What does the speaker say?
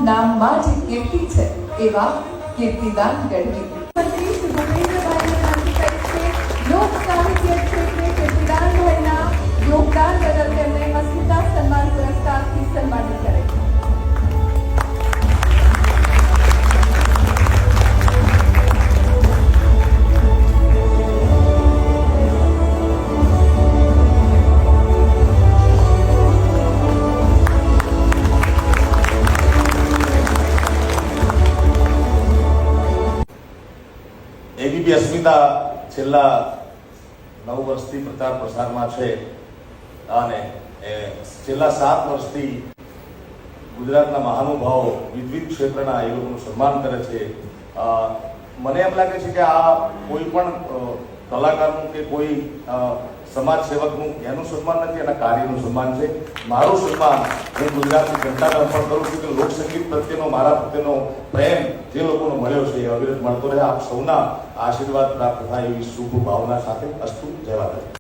નામમાં જ કીર્તિ છે એવા કીર્તિદાન ગઢવી. મંત્રી શ્રી ભૂપેન્દ્રભાઈને નમસ્કાર છે. લોક સાહિત્ય ક્ષેત્રે કીર્તિદાનભાઈના યોગદાન બદલ તેમને અસ્મિતા સન્માન પુરસ્કારથી સન્માનિત કરે છે. એબીપી અસ્મિતા છેલ્લા 9 વર્ષથી પ્રચાર પ્રસારમાં છે અને છેલ્લા 7 વર્ષથી ગુજરાતના મહાનુભાવો વિવિધ ક્ષેત્રના એ લોકોનું સન્માન કરે છે. મને એમ લાગે છે કે આ કોઈ પણ કલાકારનું કે કોઈ સમાજ સેવકનું એનું સન્માન નથી, એના કાર્યનું સન્માન છે. મારું સન્માન હું ગુજરાતની જનતાને અર્પણ કરું છું કે લોકસંગીત પ્રત્યેનો મારા પ્રત્યેનો પ્રેમ જે લોકોનો મળ્યો છે એ અવિરત મળતો રહે. આપ સૌના આશીર્વાદ પ્રાપ્ત થાય એવી શુભ ભાવના સાથે. અસ્તુ. જય માતાજી.